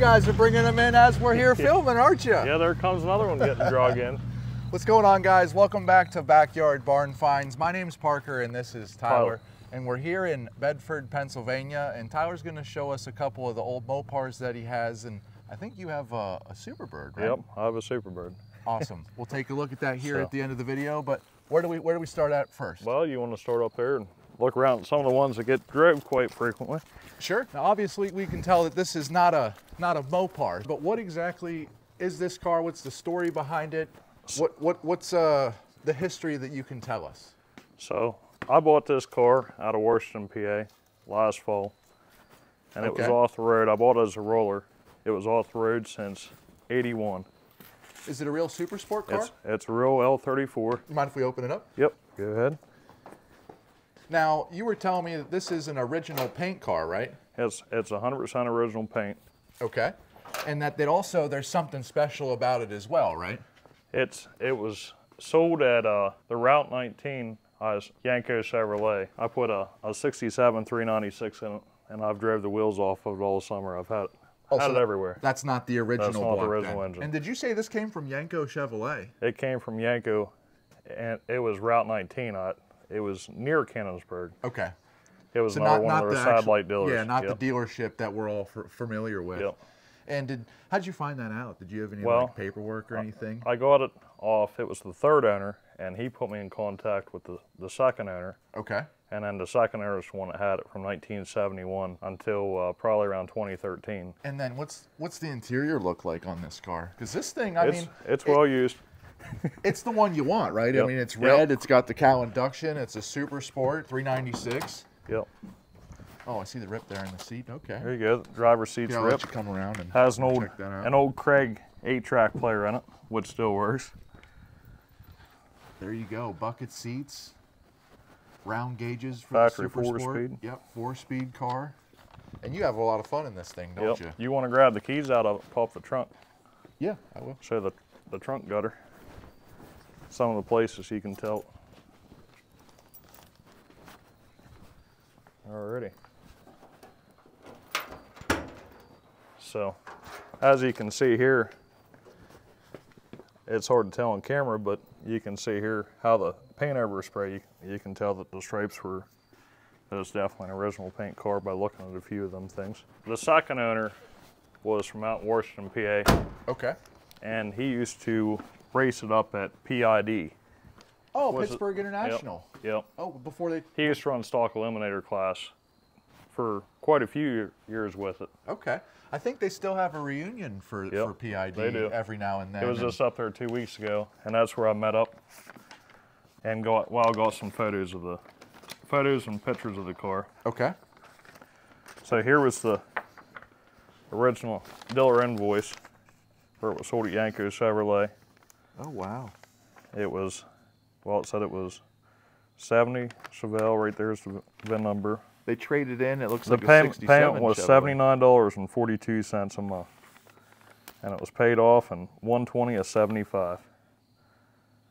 guys are bringing them in as we're here filming, aren't you? Yeah, there comes another one getting dragged in. What's going on, guys? Welcome back to Backyard Barn Finds. My name's Parker and this is Tyler. And we're here in Bedford, Pennsylvania, and Tyler's going to show us a couple of the old MOPARs that he has, and I think you have a Superbird, right? Yep, I have a Superbird. Awesome. We'll take a look at that here at the end of the video, but where do we start at first? Well, you want to start up there and look around at some of the ones that get drove quite frequently. Sure. Now, obviously, we can tell that this is not a MOPAR, but what exactly is this car? What's the story behind it? What's the history that you can tell us? So, I bought this car out of Washington, PA last fall, and it was off the road. I bought it as a roller. It was off the road since '81. Is it a real super sport car? It's a real L34. You mind if we open it up? Yep, go ahead. Now, you were telling me that this is an original paint car, right? It's 100% original paint. Okay. And that there's something special about it as well, right? It was sold at the Route 19 Yanko Chevrolet. I put a 67 396 in it, and I've drove the wheels off of it all summer. I've had it everywhere. That's not the original That's not the original engine. And did you say this came from Yanko Chevrolet? It came from Yanko, and it was Route 19. It was near Cannonsburg. Okay. It was one of their satellite dealers. Yeah, not the dealership that we're all familiar with. Yep. And how'd you find that out? Did you have any like paperwork or anything? I got it off. It was the third owner, and he put me in contact with the second owner. Okay. And then the second owner is the one that had it from 1971 until probably around 2013. And then what's the interior look like on this car? Because this thing, it's well used. It's the one you want, right? Yep. I mean, it's red. It's got the cow induction. It's a super sport, 396. Yep. Oh, I see the rip there in the seat. Okay. There you go. The driver's seat's ripped. I'll let you come around and has check that out. an old Craig 8-track player in it, which still works. There you go. Bucket seats, round gauges for factory the super sport. 4-speed. Yep, 4-speed car. And you have a lot of fun in this thing, don't you? You want to grab the keys out of it, pop the trunk. Yeah, I will. Show the trunk gutter. Some of the places you can tell. Alrighty. So, as you can see here, it's hard to tell on camera, but you can see here how the paint overspray, you can tell that the stripes that it's definitely an original paint car by looking at a few of them things. The second owner was from out in Washington, PA. Okay. And he used to race it up at PID. Oh, Pittsburgh International. Yep. Oh, before they... He used to run stock eliminator class for quite a few years with it. Okay. I think they still have a reunion for PID every now and then. It was just up there 2 weeks ago, and that's where I met up and got some photos and pictures of the car. Okay. So here was the original dealer invoice where it was sold at Yanko Chevrolet. Oh, wow. It was, it said it was 70 Chevelle. Right there's the VIN number. They traded in, it looks like a 67 The payment was Chevrolet. $79.42 a month. And it was paid off in $120 of 75.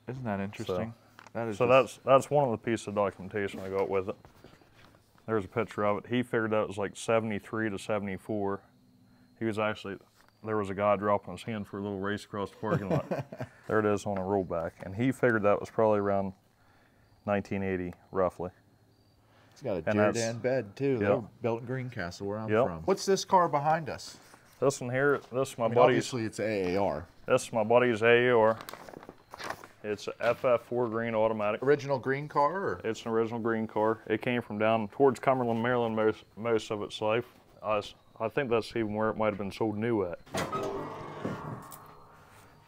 Isn't that interesting? That's one of the pieces of documentation I got with it. There's a picture of it. He figured that it was like 73 to 74. He was actually, there was a guy dropping his hand for a little race across the parking lot. There it is on a rollback. And he figured that was probably around 1980, roughly. It's got a Jordan bed too. They're built in Greencastle, where I'm from. What's this car behind us? This one here, this is my buddy's. Obviously, it's AAR. This is my buddy's AAR. It's a FF4 green automatic. Original green car? Or? It's an original green car. It came from down towards Cumberland, Maryland most of its life. I think that's even where it might have been sold new at.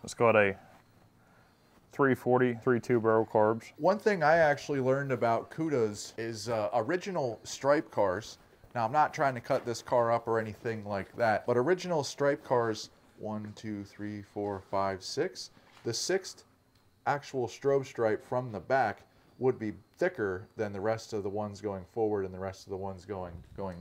It's got a 340, 3.2 barrel carbs. One thing I actually learned about Cudas is original stripe cars. Now, I'm not trying to cut this car up or anything like that, but original stripe cars, 1, 2, 3, 4, 5, 6. The sixth actual strobe stripe from the back would be thicker than the rest of the ones going forward and the rest of the ones going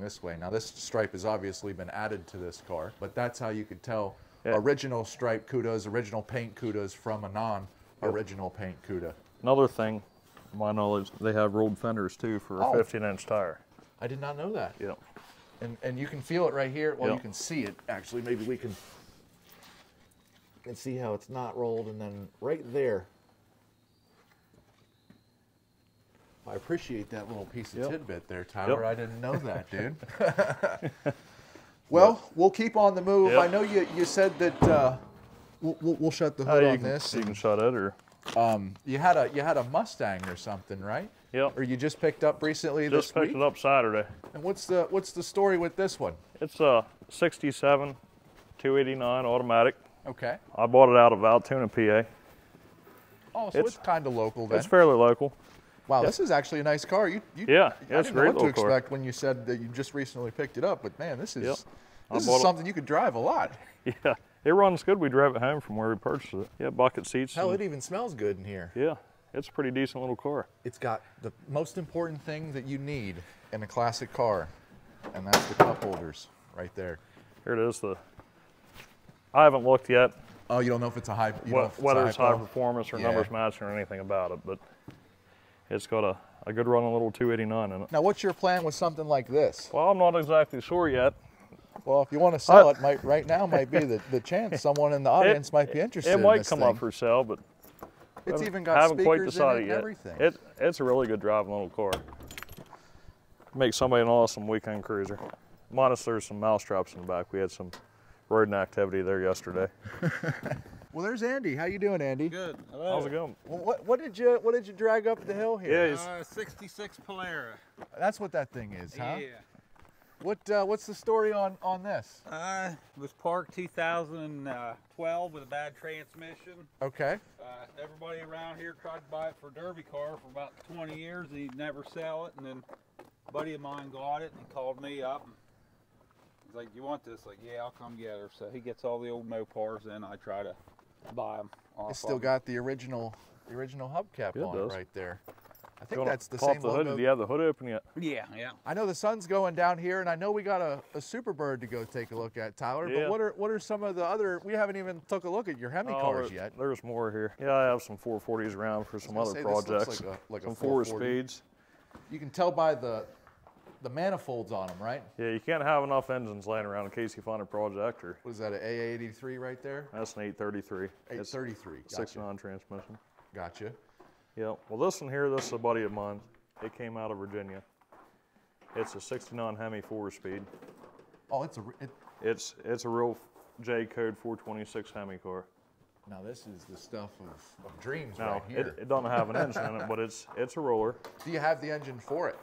this way. Now, this stripe has obviously been added to this car, but that's how you could tell original stripe Cudas, original paint Cudas from a non-original paint Cuda. Another thing, to my knowledge, they have rolled fenders too for a 15-inch tire. I did not know that. Yep. And you can feel it right here. Well, Yep. you can see it, actually. Maybe we can see how it's not rolled, and then right there. I appreciate that little piece of Yep. tidbit there, Tyler. Yep. I didn't know that, dude. Well, we'll keep on the move. Yep. I know you said that we'll shut the hood on this. You can shut it, or You had a Mustang or something, right? Yep. Or you just picked up recently Just this week? picked it up Saturday. And what's the story with this one? It's a 67 289 automatic. Okay. I bought it out of Altoona, PA. Oh, so it's kind of local then. It's fairly local. Wow, this is actually a nice car. Yeah, I it's didn't a know great what to little car. expect when you said that you just recently picked it up, but man, this is Yep. this is something you could drive a lot. Yeah, it runs good. We drove it home from where we purchased it. Yeah, bucket seats. Hell, and- it even smells good in here. yeah, it's a pretty decent little car. It's got the most important thing that you need in a classic car, and that's the cup holders right there. Here it is. I haven't looked yet Oh, you don't know if it's a high, whether it's high pro? performance or Yeah. numbers matching or anything about it, but it's got a good running little 289 in it. Now, what's your plan with something like this? Well, I'm not exactly sure yet. Well, if you want to sell it, right now might be the chance someone in the audience might be interested It in might this come thing. up for sale, but It's haven't- even got haven't quite speakers in decided it and yet. everything. It's a really good driving little car. Makes somebody an awesome weekend cruiser. Minus there's some mousetraps in the back. We had some rodent activity there yesterday. Well, there's Andy. How you doing, Andy? Good. Hello. How's it going? Well, what did you drag up the hill here? Yeah, 66 Polara. That's what that thing is, huh? Yeah. What's the story on this? Was parked 2012 with a bad transmission. Okay. Everybody around here tried to buy it for a derby car for about 20 years and he'd never sell it. And then a buddy of mine got it and he called me up. And he's like, "You want this?" Like, "Yeah, I'll come get her." So he gets all the old MOPARs and I try to buy them. It's still got the original hubcap on does. it right there. I You think wanna that's the pop same the hood? logo. Do you have the hood open yet? Yeah, yeah. I know the sun's going down here, and I know we got a Superbird to go take a look at, Tyler. Yeah. But what are some of the other? We haven't even took a look at your HEMI cars yet. There's more here. Yeah, I have some 440s around for some I was other gonna say, this projects. looks like a some 440. 4 speeds. You can tell by the manifolds on them, right? Yeah, you can't have enough engines laying around in case you find a project, or What is that, an AA83 right there? that's an 833. It's 833. Gotcha. 6.9 transmission. Gotcha. Yeah. Well, this one here, this is a buddy of mine. It came out of Virginia. It's a 69 HEMI 4-speed. Oh, It's a real J code 426 HEMI car. now this is the stuff of dreams Now right here. it doesn't have an engine in it, but it's a roller. Do you have the engine for it?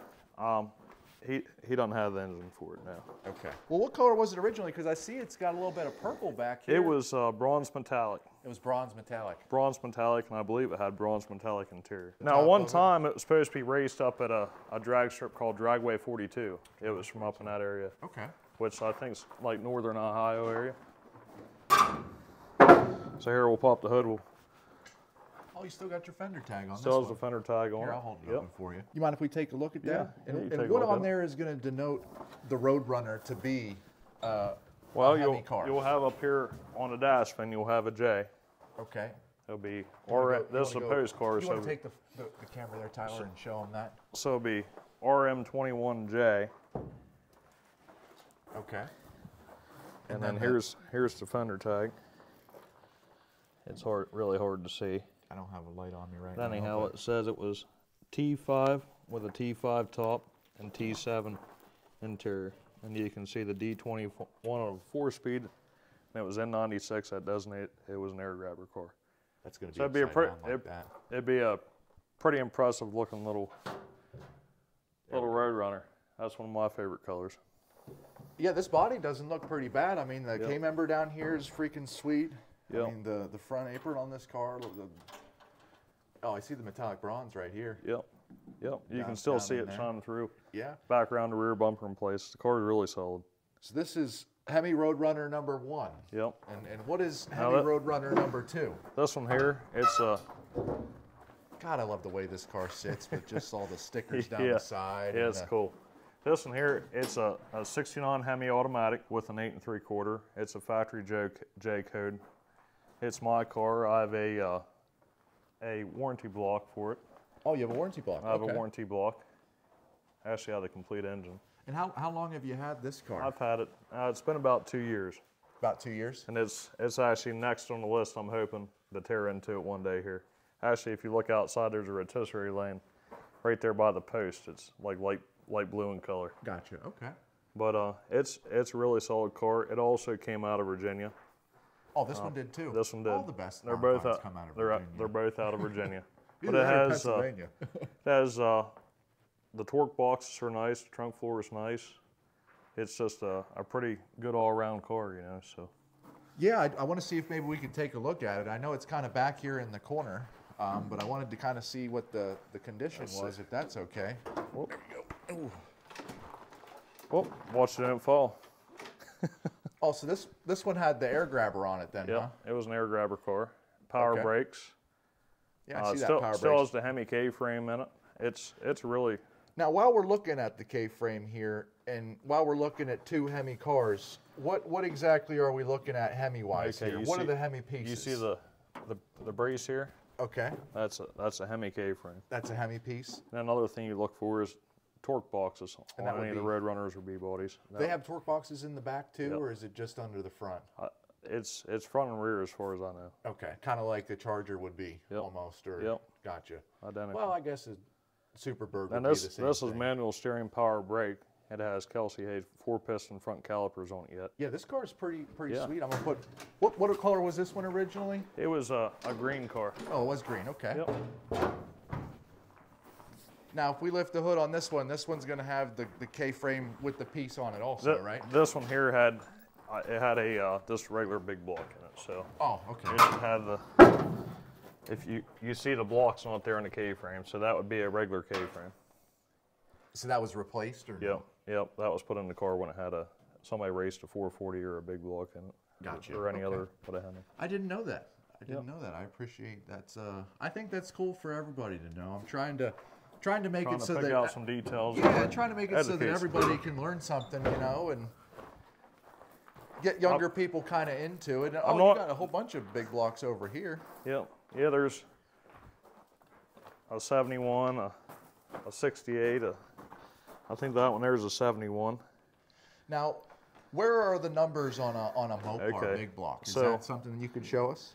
He doesn't have the engine for it now. Okay. Well, what color was it originally? Because I see it's got a little bit of purple back here. It was bronze metallic. It was bronze metallic. Bronze metallic, and I believe it had bronze metallic interior. The Now, top one of it? time it was supposed to be raced up at a drag strip called Dragway 42. It was from up in that area, Okay. which I think is like northern Ohio area. So here we'll pop the hood. We'll Oh, you still got your fender tag on still this has the one. fender tag on Here, it. I'll hold it Yep. open for you. You mind if we take a look at Yeah, that? yeah, you And, take and a what look on at it. there is going to denote the Roadrunner to be Well, a HEMI car? you'll have up here on the dash fin, you'll have a J. Okay. It'll be, You or wanna go- this is you a wanna go- post car, You so want to take the camera there, Tyler, and show them that? it'll be RM21J. Okay. And then then here's the fender tag. It's really hard to see. I don't have a light on me right now. Anyhow, but- it says it was T5 with a T5 top and T7 interior. And you can see the D21 of a 4-speed, and it was N96. That doesn't it was an air grabber car. That's going to be So it'd be a upside down like that. it'd be a pretty impressive looking little Roadrunner. That's one of my favorite colors. Yeah, this body doesn't look pretty bad. I mean, the Yep. K-member down here is freaking sweet. Yep. I mean, the front apron on this car. Oh, I see the metallic bronze right here. Yep. You Down- can still down see in it there. shining through. Yeah. Back around the rear bumper in place. The car is really solid. So this is HEMI Roadrunner number 1. Yep. And what is Now HEMI that- Roadrunner number 2? This one here, it's a God, I love the way this car sits with just all the stickers down yeah, the side. yeah, and it's the- cool. This one here, it's a 69 HEMI automatic with an 8 3/4. It's a factory J code. It's my car. I have a warranty block for it. Oh, you have a warranty block. I have Okay. a warranty block. Actually, I have the complete engine. And how long have you had this car? I've had it. It's been about 2 years. About 2 years? And it's actually next on the list. I'm hoping to tear into it one day here. Actually, if you look outside, there's a rotisserie lane right there by the post. It's like light blue in color. Gotcha. Okay. But it's a really solid car. It also came out of Virginia. Oh, this one did too. This one did. All the best. They're both Bonfires come out of Virginia. They're both out of Virginia. But Either it that or has Pennsylvania. the torque boxes are nice. The trunk floor is nice. It's just a pretty good all-around car, you know. So. Yeah, I want to see if maybe we could take a look at it. I know it's kind of back here in the corner, but I wanted to kind of see what the condition was, if that's okay. Oh, there we go. Oh, watch it don't fall. Oh, so this one had the air grabber on it then, huh? Yeah, it was an air grabber car. Power Okay. brakes. Yeah, I see still, that power still brakes. has the HEMI K-frame in it. It's really. Now, while we're looking at the K-frame here, and while we're looking at two HEMI cars, what exactly are we looking at HEMI-wise here? What are the HEMI pieces? You see the brace here? Okay. That's a HEMI K-frame. That's a HEMI piece. And another thing you look for is torque boxes And on that would any of the be- Roadrunners or B-bodies. They have torque boxes in the back too, Yep. or is it just under the front? It's front and rear as far as I know. Okay, kind of like the Charger would be, Yep. almost, or Yep. gotcha. Identical. Well, I guess a Superbird would And be the same this is thing. manual steering power brake. It has Kelsey Hayes 4-piston front calipers on it yet. Yeah, this car is pretty Yeah. sweet. I'm gonna put. What color was this one originally? It was a green car. Oh, it was green. Okay. Yep. Now, if we lift the hood on this one's gonna have the K-frame with the piece on it also, right? This one here had a just regular big block in it. So Oh, okay. it had the. If you see the blocks on it there in the K-frame, so that would be a regular K-frame. So that was replaced, or? Yep, that was put in the car when it had somebody raced a 440 or a big block in it. Gotcha, Or any okay. other what I had. I didn't know that. I didn't Yep. know that. I appreciate that. I think that's cool for everybody to know. I'm trying to make Trying it to so pick that out some details. yeah, trying to make it so that Educate. everybody can learn something, you know, and get younger people kind of into it. Oh, you got a whole bunch of big blocks over here. Yep. Yeah, there's a 71, a 68, I think that one there's a 71. Now, where are the numbers on a MOPAR Okay, big block? Is so- that something you could show us?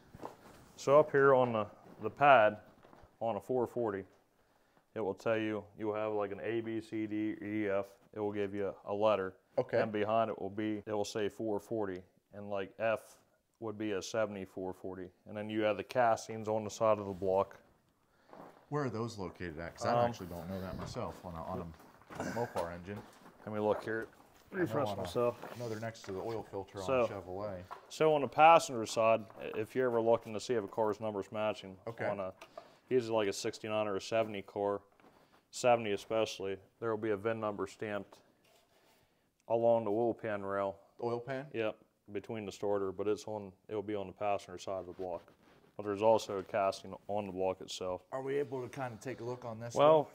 So up here on the pad on a 440, it will tell you have like an A, B, C, D, E, F. It will give you a letter. Okay. And behind it will say 440, and like F would be a 7440. And then you have the castings on the side of the block. Where are those located at? Because I actually don't know that myself on a MOPAR engine. Let me look here. Refresh myself. I know they're next to the oil filter on So- a Chevrolet. So on the passenger side, if you're ever looking to see if a car's numbers matching, Okay. on usually like a 69 or a 70 car, 70 especially, there will be a VIN number stamped along the oil pan rail. Oil pan? Yep, between the starter, but it'll be on the passenger side of the block. But there's also a casting on the block itself. Are we able to kind of take a look on this? Well,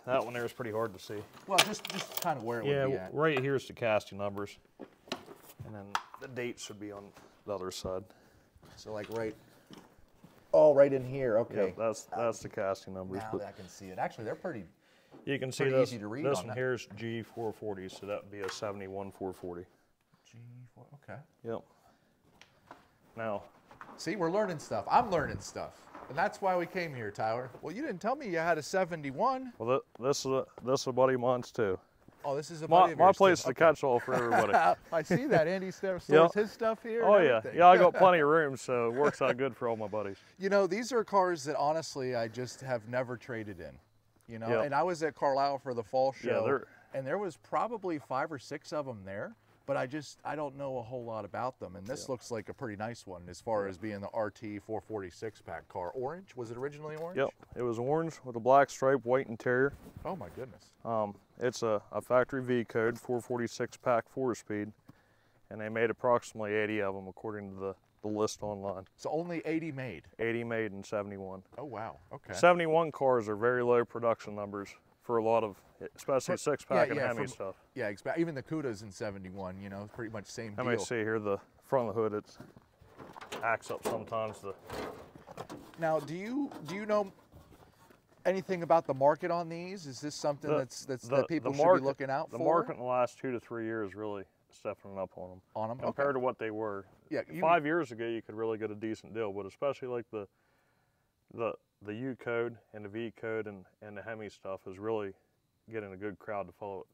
that one there is pretty hard to see. Well, just kind of where it would be Yeah, at. right here's the casting numbers, and then the dates should be on the other side. So like right. Oh, right in here. Okay. Yeah, that's the casting numbers. Now but that I can see it. Actually, they're pretty. you can see pretty this. easy to read This on one that. here is G440, so that would be a 71 440. G4. Okay. Yep. Now, See, we're learning stuff. I'm learning stuff, and that's why we came here, Tyler. Well, you didn't tell me you had a 71. well, this is a buddy of mine's too. Oh, this is a My buddy of yours, place too. is a catch-all for everybody. I see that. Andy stores Yeah. his stuff here. Oh and yeah, everything. yeah. I got plenty of room, so it works out good for all my buddies. You know, these are cars that honestly I just have never traded in. You know, Yep. and I was at Carlisle for the fall Yeah, show, they're- and there was probably 5 or 6 of them there, but I don't know a whole lot about them. And this looks like a pretty nice one as far as being the RT 446 pack car. Orange? Was it originally orange? Yep, it was orange with a black stripe, white interior. Oh my goodness. It's a factory V code, 446 pack 4-speed, and they made approximately 80 of them according to the list online. So only 80 made. 80 made in 71. Oh wow. Okay. 71 cars are very low production numbers for a lot of, especially six-pack and Hemi stuff. Yeah, even the Cudas in 71, you know, pretty much same Let deal. me see here, the front of the hood, it acts up sometimes. Now, do you know Anything about the market on these? Is this something that people should be looking out for? The market in the last 2 to 3 years really stepping up on them. On them, compared to what they were. Yeah, 5 years ago, you could really get a decent deal, but especially like the U code and the V code and the HEMI stuff is really getting a good crowd to follow it.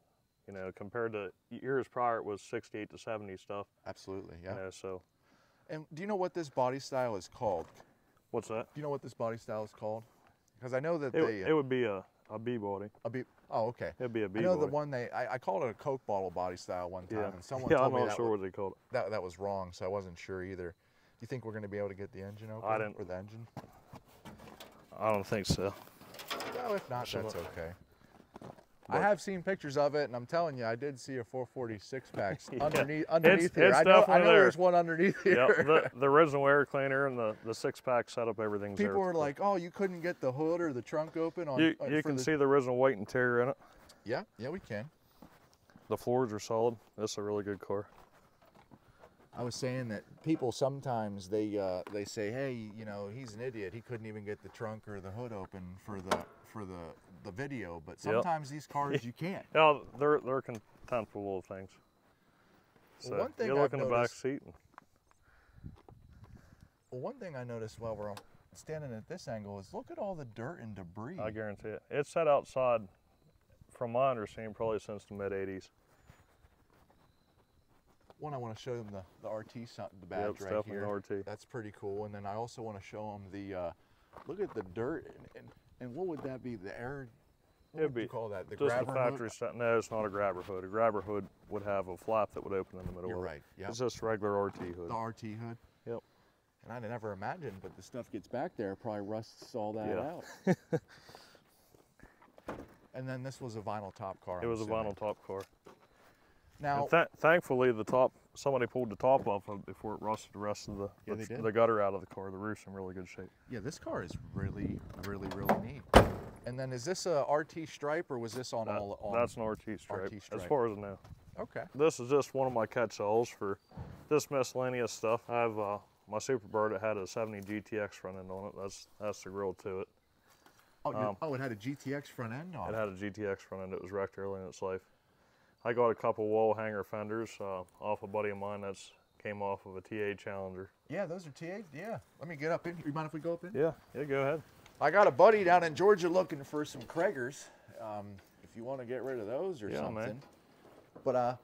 You know, compared to years prior, it was 68 to 70 stuff. Absolutely, yeah. You know, so. And do you know what this body style is called? What's that? Do you know what this body style is called? Because I know that it would be a B body. Oh, okay. It'd be a B I know body. the one I called it a Coke bottle body style one time, Yeah. and someone yeah, told me I'm not sure what they called it. that was wrong, so I wasn't sure either. Do you think we're going to be able to get the engine open? I didn't. Or the engine? I don't think so. No, if not, that's okay. I have seen pictures of it, and I'm telling you, I did see a 446 pack underneath here. I know there's one underneath here. Yep, the original air cleaner and the 6-pack setup, everything's there. People were like, "Oh, you couldn't get the hood or the trunk open on." You can see the original weight interior in it. Yeah, we can. The floors are solid. This is a really good car. I was saying that people sometimes they say, "Hey, you know, he's an idiot. He couldn't even get the trunk or the hood open for the video." But sometimes these cars you can't. Yeah, they're contemptible of things. So one thing you look in the back seat. Well, one thing I noticed while we're standing at this angle is look at all the dirt and debris. I guarantee it. It's sat outside, from my understanding, probably since the mid '80s. One, I want to show them the RT the badge right here. RT. That's pretty cool. And then I also want to show them the look at the dirt and what would that be? The air. What would you call that? The just grabber the factory hood? set. No, it's not a grabber hood. A grabber hood would have a flap that would open in the middle. You're of right. It. Yeah. It's just a regular RT hood. The RT hood. Yep. And I never imagined, but the stuff gets back there, probably rusts all that Yeah. out. And then this was a vinyl top car. It was a vinyl top car. Now, thankfully, somebody pulled the top off of it before it rusted the rest of the gutter out of the car. The roof's in really good shape. Yeah, this car is really, really, really neat. And then is this a RT stripe or was this on all? That's an RT stripe, as far as I know. Okay. This is just one of my catch-alls for this miscellaneous stuff. I have my Superbird. It had a 70 GTX front end on it. That's the grill to it. Oh, it had a GTX front end on it. It had a GTX front end. It was wrecked early in its life. I got a couple wall hanger fenders off a buddy of mine that's came off of a TA Challenger. Yeah, those are TA. Yeah. Let me get up in here. You mind if we go up in? Yeah, go ahead. I got a buddy down in Georgia looking for some Kragers. If you want to get rid of those or something. Man. But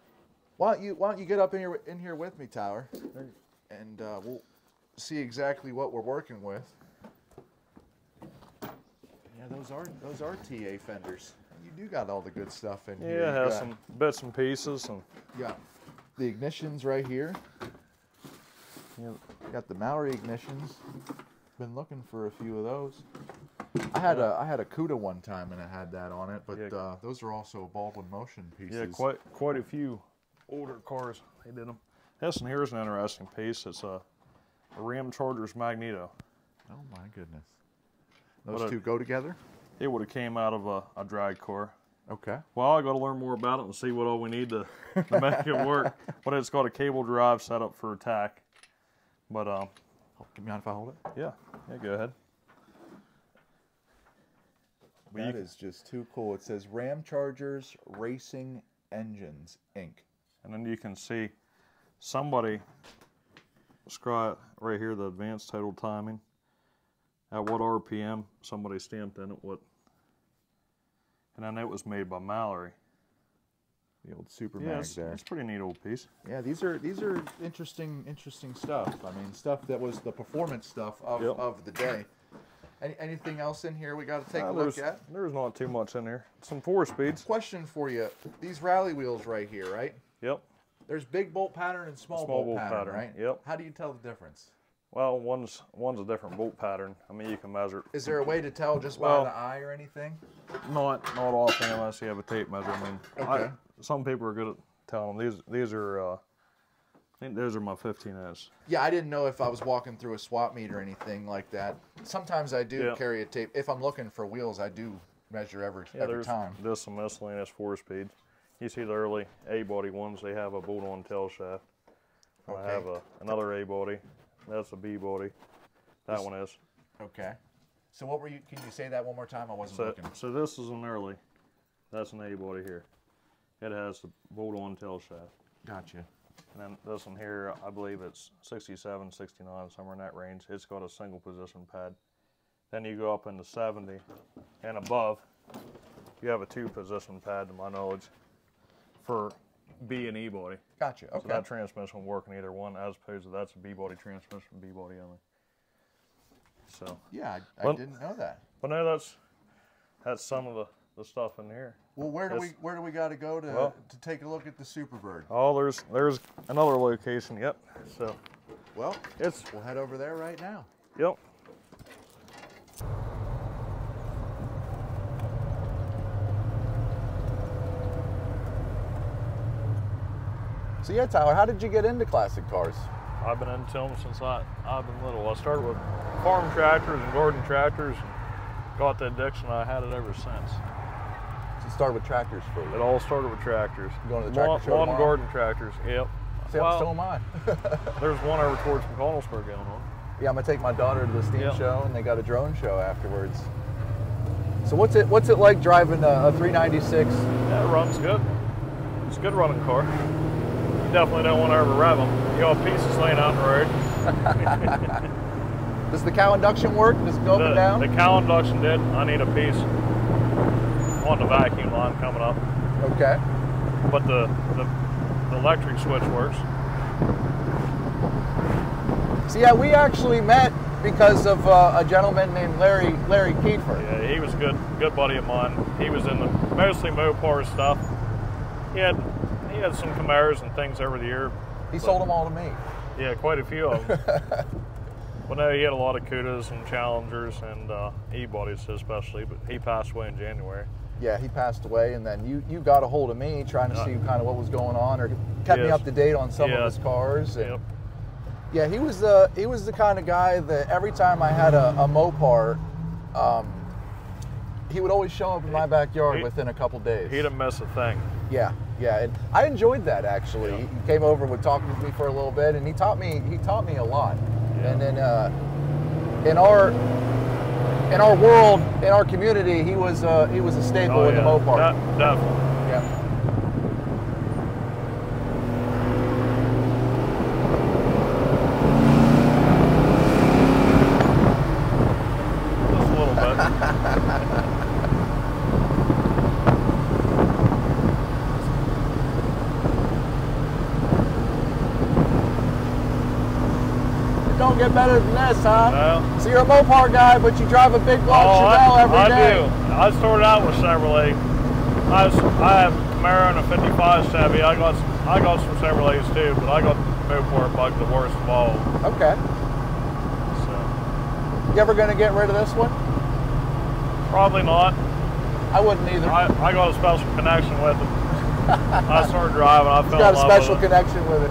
why don't you get up in here with me, Tyler, and we'll see exactly what we're working with. Yeah, those are TA fenders. You do got all the good stuff in here. Yeah, it has some bits and pieces. And yeah, the ignitions right here. You got the Mallory ignitions. Been looking for a few of those. I had a Cuda one time and it had that on it, but those are also Baldwin Motion pieces. Yeah, quite a few older cars. They did them. This one here is an interesting piece. It's a Ram Charger's Magneto. Oh my goodness. Those two go together? It would have came out of a drag car. Okay. Well, I got to learn more about it and see what all we need to make it work. But it's got a cable drive set up for attack. But do you mind if I hold it? Yeah, go ahead. That is just too cool. It says Ram Chargers Racing Engines, Inc. And then you can see somebody describe right here the advanced total timing. At what RPM somebody stamped in it, and I know it was made by Mallory. The old Super Mag there. It's a pretty neat old piece. Yeah, these are interesting stuff. I mean, stuff that was the performance stuff of the day. Anything else in here we got to take a look at? There's not too much in there. Some 4-speeds. Question for you: these rally wheels right here, right? Yep. There's big bolt pattern and small bolt pattern, right? Yep. How do you tell the difference? Well, one's a different bolt pattern. I mean, you can measure. Is there a way to tell just by the eye or anything? Not often unless you have a tape measure. I mean, okay. Some people are good at telling them. These are. I think those are my 15s. Yeah, I didn't know if I was walking through a swap meet or anything like that. Sometimes I do carry a tape. If I'm looking for wheels, I do measure every time. There's some miscellaneous 4-speeds. You see the early A-body ones, they have a bolt-on tail shaft. Okay. I have another A-body. That's a B-body. That one is. Okay. So what were you? Can you say that one more time? I wasn't looking. So this is an early. That's an A body here. It has the bolt-on tail shaft. Gotcha. And then this one here, I believe it's 67, 69, somewhere in that range. It's got a single position pad. Then you go up into 70 and above, you have a 2-position pad, to my knowledge, for B and E body. Gotcha. Okay. So that transmission will work in either one, as opposed to that's a B body transmission, B body only. So yeah, I didn't know that. But no, that's some of the stuff in here. Well, where do we got to go to take a look at the Superbird? Oh, there's another location. Yep. So. Well, we'll head over there right now. Yep. So yeah, Tyler, how did you get into classic cars? I've been into them since I've been little. I started with farm tractors and garden tractors, and got the addiction. I had it ever since. So it started with tractors for you? It all started with tractors. You going to the tractor show Lawn tomorrow? garden tractors, yep. See, well, so am I. There's one over towards McConnellsburg going on. Yeah, I'm gonna take my daughter to the steam show, and they got a drone show afterwards. So what's it like driving a 396? Yeah, it runs good. It's a good running car. You definitely don't want to ever rev them. You got pieces laying out in the road. Does the cow induction work? Does it go up and down? The cow induction did. I need a piece on the vacuum line coming up. Okay. But the electric switch works. So yeah, we actually met because of a gentleman named Larry Kiefer. Yeah, he was a good buddy of mine. He was in the mostly MOPAR stuff. He had some Camaros and things over the year. He sold them all to me. Yeah, quite a few of them. Well, no, he had a lot of Cudas and Challengers and E-bodies especially, but he passed away in January. Yeah, he passed away, and then you got a hold of me trying to see kind of what was going on, or kept me up to date on some of his cars. And yeah, he was the kind of guy that every time I had a Mopar, he would always show up in my backyard within a couple days. He didn't miss a thing. Yeah, and I enjoyed that actually. Yeah. He came over and would talk with me for a little bit, and he taught me a lot. Yeah. And then in our world, in our community, he was a staple in the Mopar. Definitely. Yeah. Just a little bit. Don't get better than this, huh? No. So you're a Mopar guy, but you drive a big block Chevelle every day. I do. I started out with Chevrolet. I have a Camaro and a 55 Chevy. I got some Chevrolets too, but I got Mopar bug the worst of all. Okay. So. You ever gonna get rid of this one? Probably not. I wouldn't either. I got a special connection with it. I started driving. I fell in love with it. Got a special connection with it.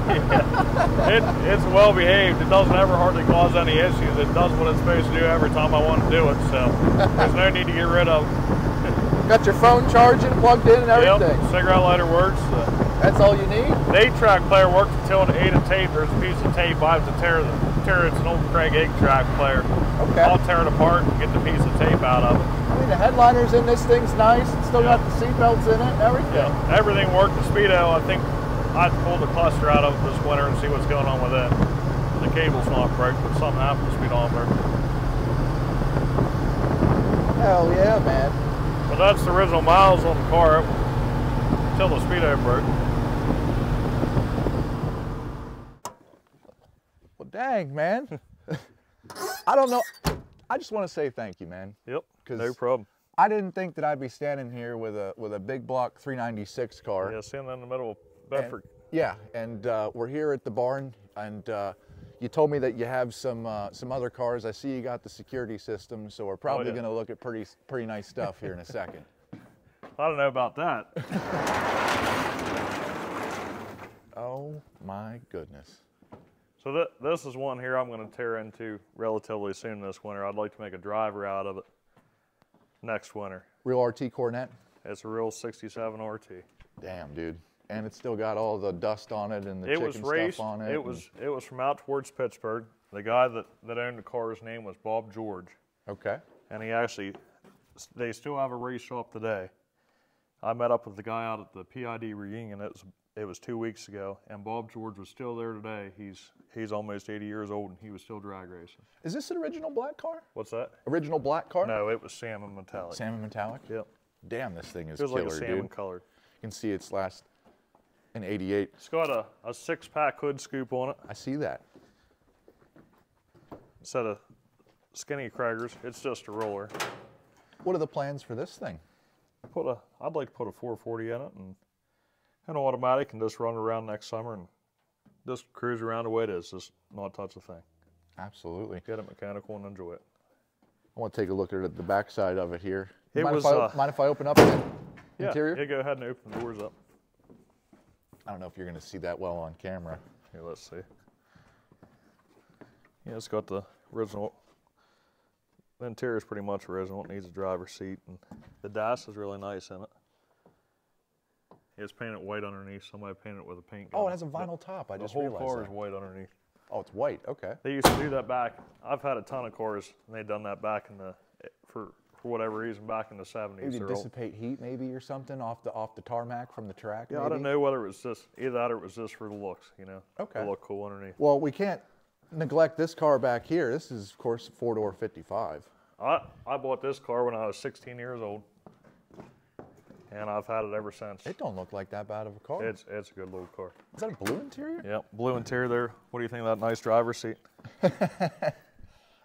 Yeah. It's well behaved. It doesn't ever hardly cause any issues. It does what it's supposed to do every time I want to do it, so there's no need to get rid of it. Got your phone charging, plugged in and everything. Yep, cigarette lighter works. That's all you need? The 8-track player works until an 8 of tape. There's a piece of tape. I have to tear it's an old Craig 8-track player. Okay. I'll tear it apart and get the piece of tape out of it. I mean, the headliners in this thing's nice. It's still got the seat belts in it and everything. Yeah, everything worked. The Speedo, I think I pulled the cluster out of it this winter and see what's going on with it. The cable's not broke, but something happened to the speedometer. Hell yeah, man. But that's the original miles on the car until the Speedo broke. Well, dang, man. I don't know. I just want to say thank you, man. Yep, no problem. I didn't think that I'd be standing here with a big block 396 car. Yeah, standing in the middle of Bedford. And we're here at the barn, and you told me that you have some other cars. I see you got the security system, so we're probably going to look at pretty nice stuff here in a second. I don't know about that. Oh my goodness. So this is one here I'm going to tear into relatively soon this winter. I'd like to make a driver out of it next winter. Real RT Coronet? It's a real 67 RT. Damn, dude. And it's still got all the dust on it and the chicken stuff on it. It was from out towards Pittsburgh. The guy that owned the car's name was Bob George. Okay. And they still have a race shop today. I met up with the guy out at the PID reunion. It was 2 weeks ago, and Bob George was still there today. He's almost 80 years old, and he was still drag racing. Is this an original black car? What's that? Original black car? No, it was salmon metallic. Salmon metallic? Yep. Damn, this thing is It was killer, like a salmon dude. color. You can see it's last in 88. It's got a 6-pack hood scoop on it. I see that. Set of skinny craggers. It's just a roller. What are the plans for this thing? I'd like to put a 440 in it and an automatic and just run around next summer and just cruise around the way it is. Just not touch a thing. Absolutely. Get it mechanical and enjoy it. I want to take a look at the back side of it here. It Mind was, if I open up the interior? Yeah, go ahead and open the doors up. I don't know if you're going to see that well on camera. Here, let's see. Yeah, it's got the original. The interior is pretty much original. It needs a driver's seat, and the dash is really nice in it. It's painted white underneath. Somebody painted it with a paint gun. Oh, it has a vinyl top. I just realized The whole car that. is white underneath. Oh, it's white. Okay. They used to do that back. I've had a ton of cars, and they've done that back in for whatever reason, back in the 70s. Maybe to dissipate heat, maybe, or something off the tarmac from the track. Yeah, maybe? I don't know whether it was just either that or it was just for the looks, you know. Okay. To look cool underneath. Well, we can't neglect this car back here. This is, of course, a 4-door 55. I bought this car when I was 16 years old, and I've had it ever since. It don't look like that bad of a car. It's a good little car. Is that a blue interior? Yep, blue interior there. What do you think of that nice driver's seat?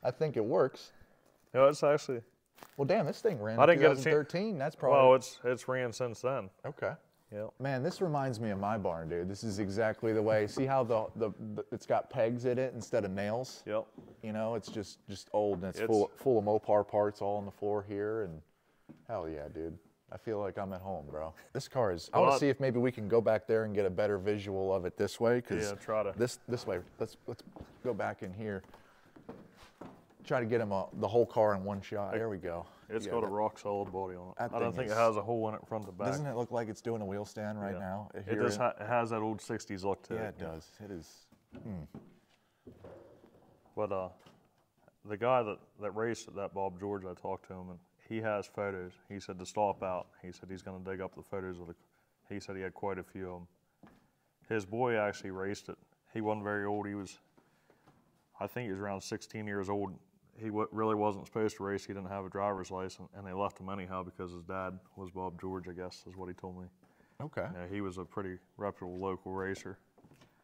I think it works. No, it's actually. Well, damn, this thing ran I in didn't get a 2013. That's probably. Well, it's ran since then. Okay. Yep. Man, this reminds me of my barn, dude. This is exactly the way. See how it's got pegs in it instead of nails? Yep. You know, it's just old, and it's full of MOPAR parts all on the floor here, and hell yeah, dude. I feel like I'm at home, bro. This car is. I want to see if maybe we can go back there and get a better visual of it this way, because try to. This way. Let's go back in here. Try to get him the whole car in one shot. There we go. It's got a rock solid body on it. I I don't think it has a hole in it front to back. Doesn't it look like it's doing a wheel stand right now? It does. It has that old 60s look to it. Yeah, it does. It is. But the guy that raced at that Bob George, I talked to him, and he has photos. He said to stop out. He said he's going to dig up the photos of the. He said he had quite a few of them. His boy actually raced it. He wasn't very old. I think he was around 16 years old. He really wasn't supposed to race. He didn't have a driver's license, and they left him anyhow because his dad was Bob George, I guess, is what he told me. Okay. Yeah, he was a pretty reputable local racer.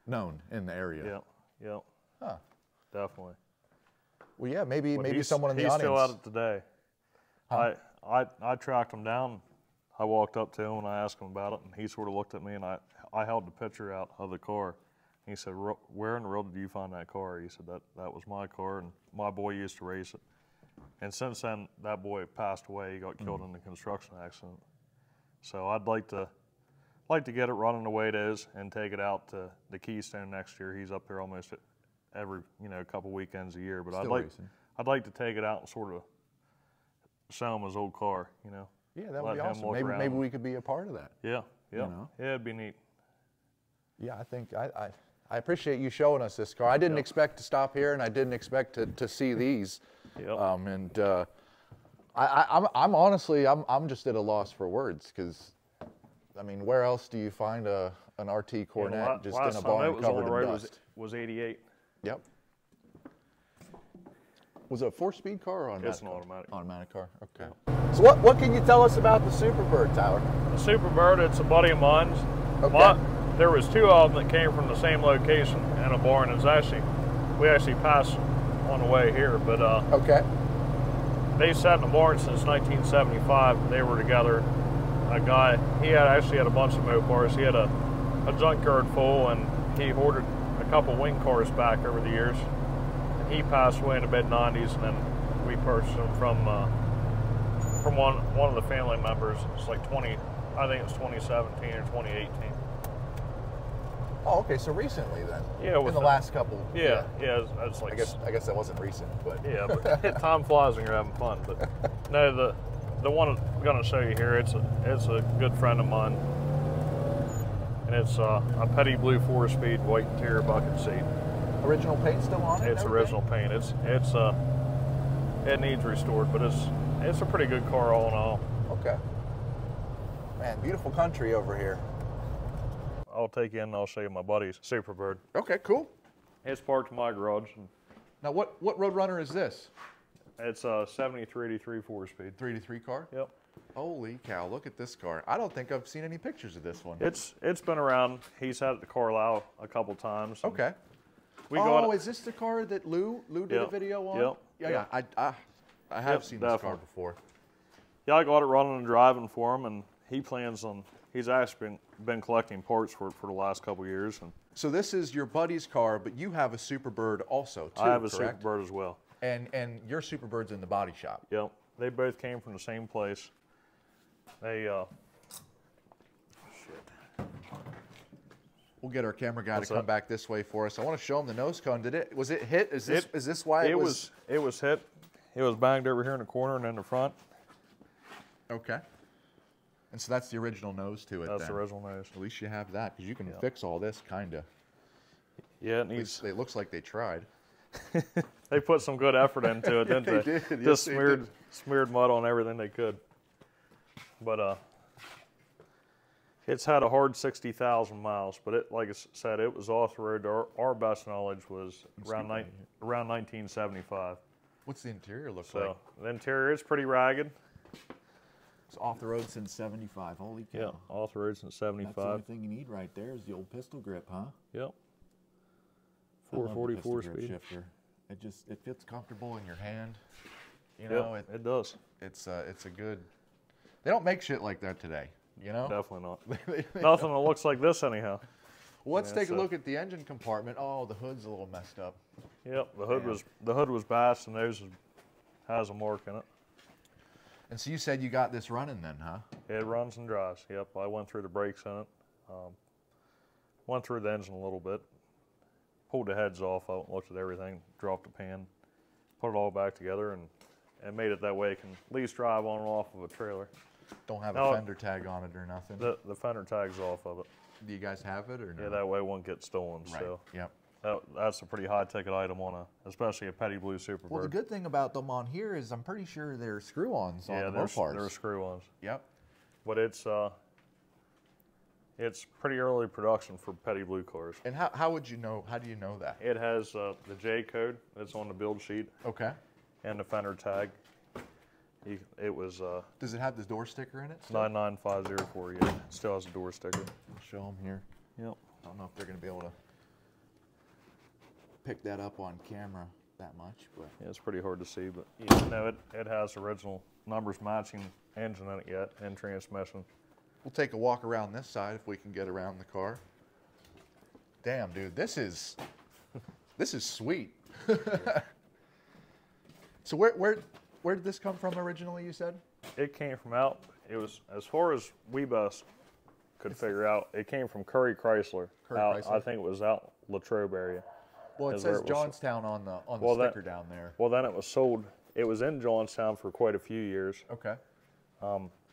Known in the area. Yep. Huh. Definitely. Well, yeah, maybe someone in the he's audience. Still at it today. Huh? I tracked him down. I walked up to him and I asked him about it, and he sort of looked at me, and I held the picture out of the car. He said, "Where in the world did you find that car?" He said, that was my car, and my boy used to race it. And since then, that boy passed away. He got killed in a construction accident. So I'd like to get it running the way it is and take it out to the Keystone next year. He's up there almost every couple weekends a year. But I'd like to take it out and sort of show him his old car. Yeah, that would be awesome. Maybe we could be a part of that. Yeah. Yeah, it'd be neat. Yeah, I think I appreciate you showing us this car. I didn't expect to stop here, and I didn't expect to see these. Yep. I'm honestly just at a loss for words, because I mean, where else do you find an RT Coronet just in a barn covered in dust? Was 88. Yep. Was it a 4-speed car or automatic? It's an automatic. Automatic car. Okay. So what can you tell us about the Superbird, Tyler? The Superbird, it's a buddy of mine's. Okay. There was 2 of them that came from the same location in a barn. We actually passed on the way here, but okay. They sat in the barn since 1975. They were together. A guy, he actually had a bunch of MOPARs. He had a junkyard full, and he ordered a couple wing cars back over the years. And he passed away in the mid-90s, and then we purchased them from one of the family members. It's like I think it's 2017 or 2018. Oh, okay. So recently then. Yeah. In the last couple. Yeah. It's like. I guess that wasn't recent, but. Yeah, but time flies when you're having fun. But no, the one I'm going to show you here, it's a good friend of mine, and it's a petty blue 4-speed white interior bucket seat. Original paint still on it? It's original paint. It's It needs restored, but it's a pretty good car all in all. Okay. Man, beautiful country over here. I'll take you in and I'll show you my buddy's Superbird. Okay, cool. It's parked in my garage. Now, what Roadrunner is this? It's a 7383 4-speed. 3-3 car? Yep. Holy cow, look at this car. I don't think I've seen any pictures of this one. It's been around. He's had it at Carlisle a couple times. Okay. Oh, is this the car that Lou did a video on? Yep. Yeah. I have seen this car before. Yeah, I got it running and driving for him, and he plans on. He's actually been collecting parts for it for the last couple of years. And so this is your buddy's car, but you have a Superbird also, too, I have a correct? Superbird as well. And your Superbird's in the body shop. Yep. They both came from the same place. They We'll get our camera guy to come back this way for us. I want to show him the nose cone. Was it hit? Is this why it was? It was hit. It was banged over here in the corner and in the front. Okay. And so that's the original nose to it. That's the original nose. At least you have that, because you can fix all this, kind of. Yeah, it needs. It looks like they tried. They put some good effort into it, didn't they? They did. Just smeared mud on everything they could. But it's had a hard 60,000 miles. But it, like I said, it was off the road. Our best knowledge was around 1975. What's the interior look like? So the interior is pretty ragged. It's off the road since 75. Holy cow. Yeah, off the road since 75. That's the only thing you need right there is the old pistol grip, huh? Yep. 444 speed. Shifter. It fits comfortable in your hand. You know, it does. It's a good. They don't make shit like that today. You know. Definitely not. Nothing that looks like this anyhow. Well, let's take a look at the engine compartment. Oh, the hood's a little messed up. Yep, the hood was bashed, and those has a mark in it. And so you said you got this running then, huh? It runs and drives. Yep, I went through the brakes in it. Went through the engine a little bit. Pulled the heads off. I looked at everything. Dropped the pan. Put it all back together and made it that way it can at least drive on and off of a trailer. Don't have a fender tag on it or nothing? The fender tag's off of it. Do you guys have it or no? Yeah, that way it won't get stolen. Right. So yep. That's a pretty high ticket item on especially a Petty Blue Superbird. Well, the good thing about them on here is I'm pretty sure they're screw-ons on the MOPARs. They're screw-ons. Yep. But it's pretty early production for Petty Blue cars. And how would you know? How do you know that? It has the J code that's on the build sheet. Okay. And the fender tag. It was. Does it have the door sticker in it? 99504. Yeah, it still has a door sticker. I'll show them here. Yep. I don't know if they're going to be able to pick that up on camera that much, but yeah, it's pretty hard to see. But yeah, no, it has original numbers matching engine in it yet and transmission. We'll take a walk around this side if we can get around the car. Damn, dude, this is sweet. So where did this come from originally, you said? It came from out. It was, as far as we best could figure out, it came from Curry Chrysler. Chrysler. I think it was out Latrobe area. Well, it says Johnstown on the sticker down there. Well, then it was sold. It was in Johnstown for quite a few years. Okay.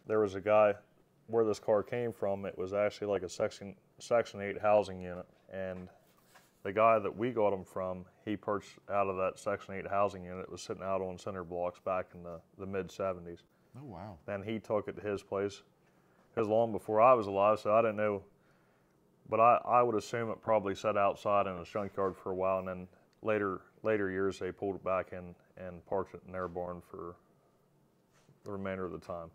There was a guy where this car came from. It was actually like a Section 8 housing unit, and the guy that we got them from, he purchased out of that Section 8 housing unit. It was sitting out on cinder blocks back in the mid-70s. Oh, wow. Then he took it to his place. It was long before I was alive, so I didn't know. But I would assume it probably sat outside in a junkyard for a while, and then later years they pulled it back in and parked it in their barn for the remainder of the time.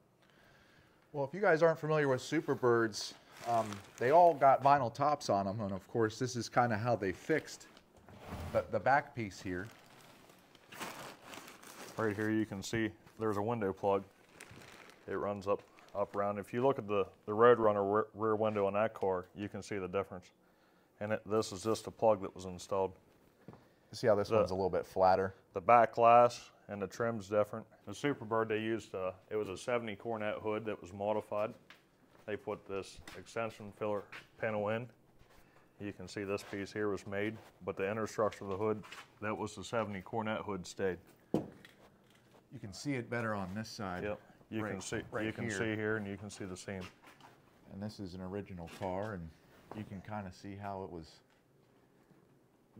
Well, if you guys aren't familiar with Superbirds, they all got vinyl tops on them, and of course this is kind of how they fixed the back piece here. Right here you can see there's a window plug. It runs up around. If you look at the Roadrunner rear window on that car, you can see the difference. And this is just a plug that was installed. You see how this one's a little bit flatter? The back glass and the trim's different. The Superbird, they used, it was a 70 Coronet hood that was modified. They put this extension filler panel in. You can see this piece here was made, but the inner structure of the hood, that was the 70 Coronet hood stayed. You can see it better on this side. Yep. You can see here, and you can see the seam. And this is an original car, and you can kind of see how it was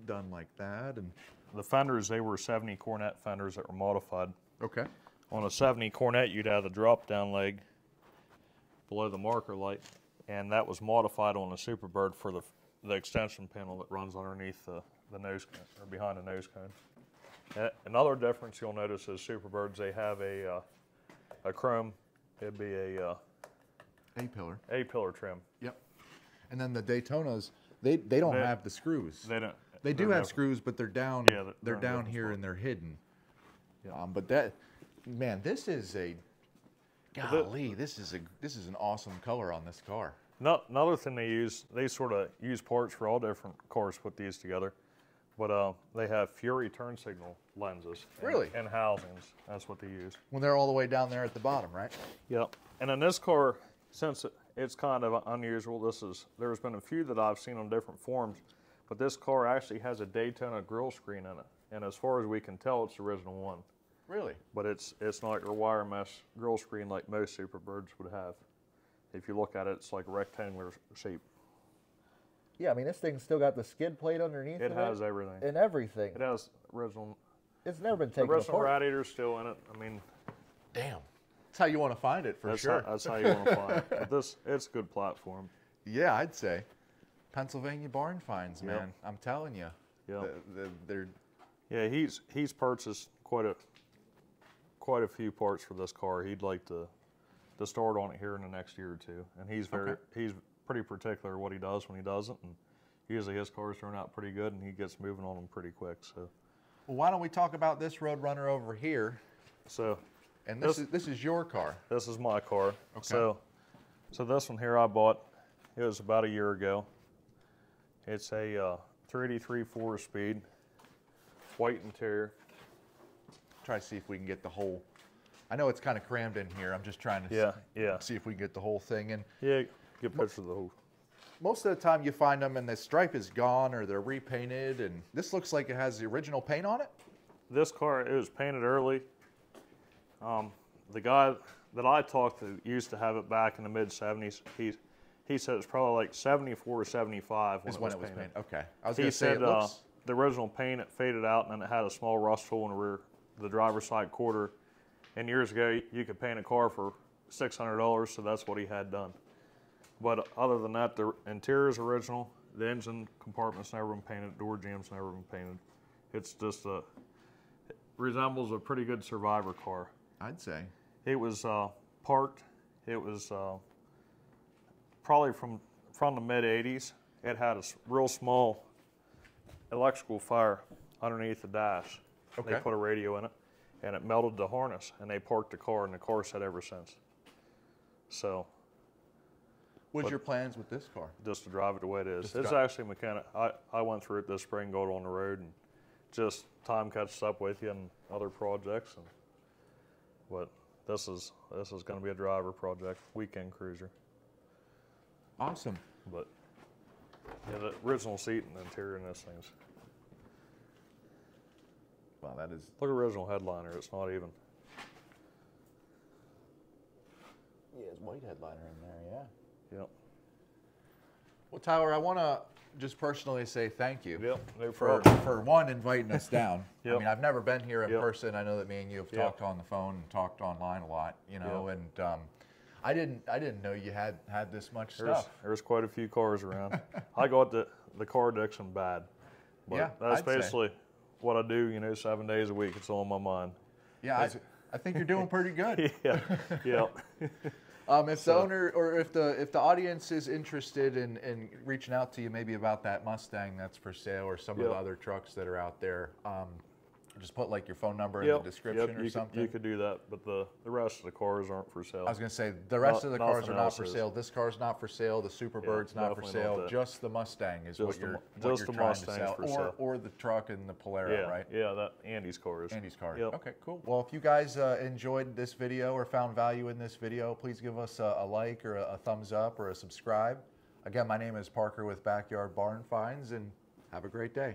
done like that. And the fenders, they were 70 Coronet fenders that were modified. Okay. On a 70 Coronet, you'd have the drop-down leg below the marker light, and that was modified on the Superbird for the extension panel that runs underneath the nose cone, or behind the nose cone. Another difference you'll notice is Superbirds, they have a chrome, it'd be a A-pillar. A-pillar trim. Yep. And then the Daytonas, they don't have the screws. They don't. They do have screws, but they're down. Yeah, they're down here spot. and they're hidden. Yeah. But that, man, this is a golly. This is an awesome color on this car. Another thing they sort of use parts for all different cars to put these together, but they have Fury turn signal lenses. Really? And housings. That's what they use. When they're all the way down there at the bottom, right? Yep. And in this car, since it's kind of unusual, there's been a few that I've seen on different forums, but this car actually has a Daytona grille screen in it, and as far as we can tell, it's the original one. Really? But it's not your wire mesh grille screen like most Superbirds would have. If you look at it, it's like a rectangular shape. Yeah, I mean, this thing's still got the skid plate underneath It has everything. and everything. It has original. It's never been The taken original apart. radiator's still in it. I mean, Damn. That's how you want to find it, for that's sure. that's how you want to find it. But it's a good platform. Yeah, I'd say. Pennsylvania barn finds, man. Yep. I'm telling you. Yeah. They're Yeah, he's purchased quite a few parts for this car. He'd like to start on it here in the next year or two, and he's pretty particular what he does when he doesn't, and usually his cars turn out pretty good, and he gets moving on them pretty quick. So, well, why don't we talk about this Roadrunner over here? so And this is your car. this is my car. Okay. So this one here I bought. It was about a year ago. It's a 383 4-speed, white interior. Try to see if we can get the whole. I know it's kind of crammed in here. I'm just trying to Yeah. see if we can get the whole thing in. Yeah, get a picture of the whole. Most of the time you find them and the stripe is gone or they're repainted, and this looks like it has the original paint on it. This car, it was painted early. The guy that I talked to used to have it back in the mid-70s. He said it's probably like 74 or 75 when Is it when was it was painted. painted. Okay. I was He going to say said it looks. the original paint, it faded out, and then it had a small rust hole in the rear, the driver's side quarter. And years ago, you could paint a car for $600, so that's what he had done. But other than that, the interior is original. The engine compartment's never been painted. Door jamb's never been painted. It's just it resembles a pretty good survivor car. I'd say. It was parked. It was probably from the mid '80s. It had a real small electrical fire underneath the dash. Okay. They put a radio in it, and it melted the harness. And they parked the car, and the car's had ever since. So What's your plans with this car? just to drive it the way it is. Just to It's drive- actually mechanic. I went through it this spring, got on the road, and just time catches up with you and other projects. But this is going to be a driver project, weekend cruiser. Awesome. But yeah, the original seat and the interior in this thing's Wow, that is. look at the original headliner. It's not even. Yeah, it's white headliner in there. Yeah. Yep. Well, Tyler, I want to just personally say thank you. Yep. No For problem. one, inviting us down. Yep. I mean, I've never been here in Yep. person. I know that me and you have Yep. talked on the phone and talked online a lot, you know, and I didn't know you had this much stuff. There's quite a few cars around. I got the car addiction bad. But Yeah, that's I'd say. basically what I do, 7 days a week. It's on my mind. Yeah, I think you're doing pretty good. Yeah. Yeah. If the owner or if the audience is interested in reaching out to you maybe about that Mustang that's for sale or some of the other trucks that are out there, just put like your phone number in the description or something. You could do that, but the rest of the cars aren't for sale. I was going to say, the rest of the cars Nothing are not else for is. sale. This car's not for sale. The Superbird's not for definitely sale. not that. Just the Mustang is Just what the you're, Mu- what just you're the trying to Mustang's sell. for sale. Or the truck and the Polera, Yeah, right? yeah, that Andy's car is. Andy's car. Yep. Okay, cool. Well, if you guys enjoyed this video or found value in this video, please give us a like or a thumbs up or a subscribe. Again, my name is Parker with Backyard Barn Finds, and have a great day.